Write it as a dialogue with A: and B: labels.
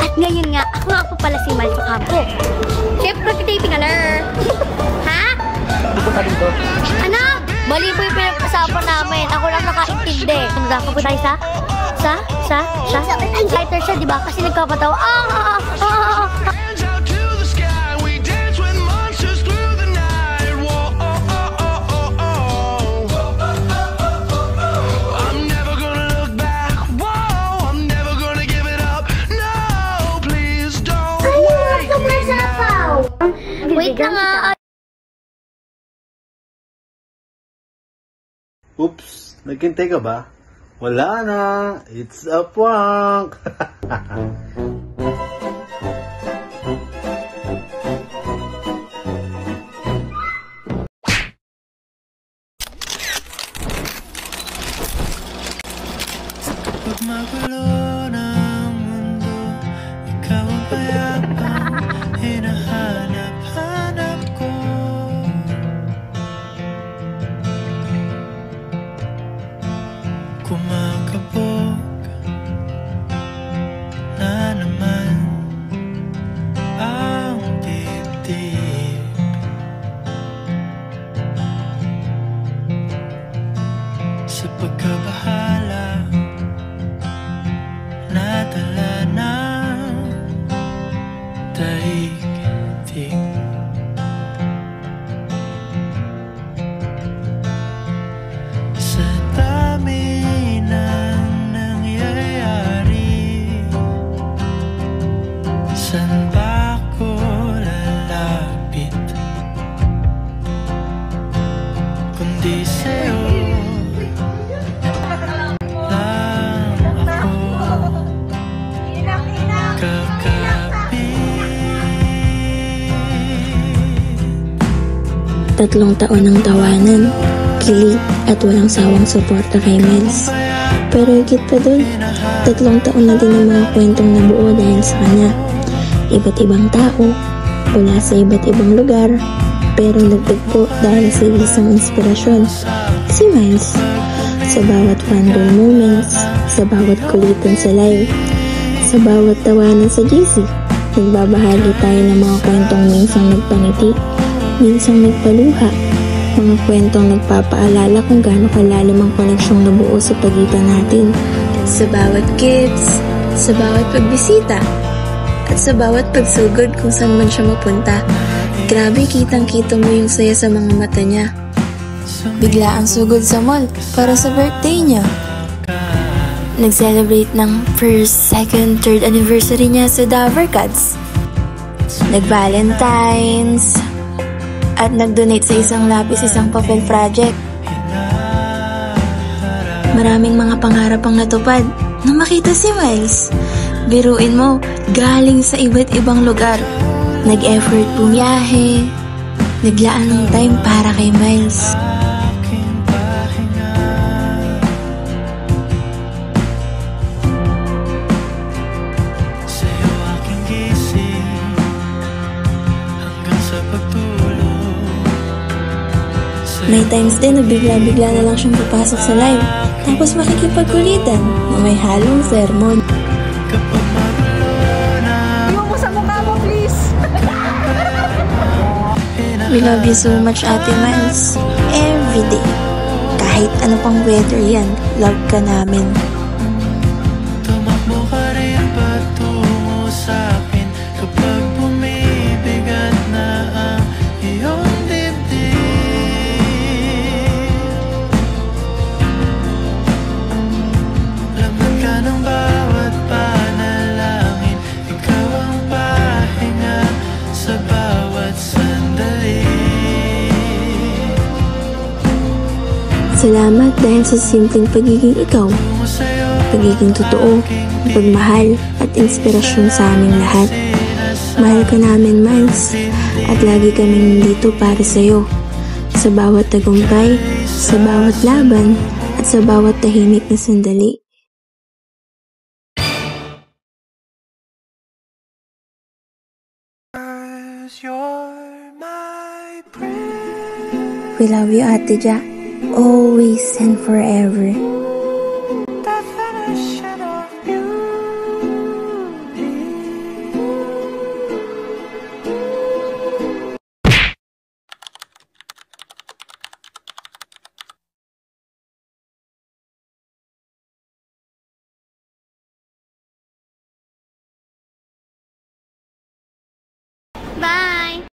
A: At ngayon nga, ako nga po pala si Miles Ocampo. Chef Rocky alert! Ha?
B: Dito ka dito.
A: Ano? Mali po yung pinag-usapan namin. Ako lang nakaintindi. Nagdaka po tayo sa? Lighter siya, di ba? Kasi nagkapatawa. Wait lang nga.
B: Oops, naghintay ka ba? Wala na. It's a prank.
C: Pag magulo ng mundo, ikaw ang payapang hinahanap-hanap ko. Kumakabog na naman ang dibdib. Sa pagkabahala nadala ng daigdig. Sa dami ng nangyayari, saan ba ako lalapit? Kundi sa'yo lang ako kakapit.
D: 3 taon ng tawanan, kilig at walang sawang suporta kay Miles. Pero higit pa dun, 3 taon na din ang mga kwentong nabuo dahil sa kanya. Iba't ibang tao, mula sa iba't ibang lugar, pero nagtagpo dahil sa isang inspirasyon, si Miles. Sa bawat fangirl moments, sa bawat kulitan sa live, sa bawat tawanan sa GC, nagbabahagi tayo ng mga kwentong minsang nagpangiti, minsang nagpaluha, mga kwentong nagpapaalala kung gaano kalalim ang koneksyong nabuo sa pagitan natin. Sa bawat gifts, sa bawat pagbisita, at sa bawat pagsugod kung saan man siya mapunta, grabe kitang-kita mo yung saya sa mga mata niya. Bigla ang sugod sa mall para sa birthday niya. Nag-celebrate ng 1st, 2nd, 3rd anniversary niya sa Davercats. Nag-Valentine's, at nag-donate sa isang lapis, isang papel project. Maraming mga pangarap ang natupad nang makita si Miles. Biruin mo, galing sa iba't ibang lugar. Nag-effort bumiyahe, naglaan ng time para kay Miles. May times din na bigla-bigla na lang siyang papasok sa live, tapos makikipagkulitan na may halong sermon.
E: Iwan mo sa mukha mo, please!
D: We love you so much, Ate Miles. Every day. Kahit ano pang weather yan, love ka namin.
C: Tumakbo ka rin patungo sa'kin kapag bumibigat na ang iyong dibdib. Laman ka ng bawat panalangin, ikaw ang pahinga sa bawat sandali.
D: Salamat dahil sa simpleng pagiging ikaw, pagiging totoo, pagmahal at inspirasyon sa aming lahat. Mahal ka namin, Miles, at lagi kaming nandito para sa'yo. Sa bawat tagumpay, sa bawat laban, at sa bawat tahimik na sandali. We love you, Ate Ja. Always and forever.
C: Definition of beauty.
A: Bye!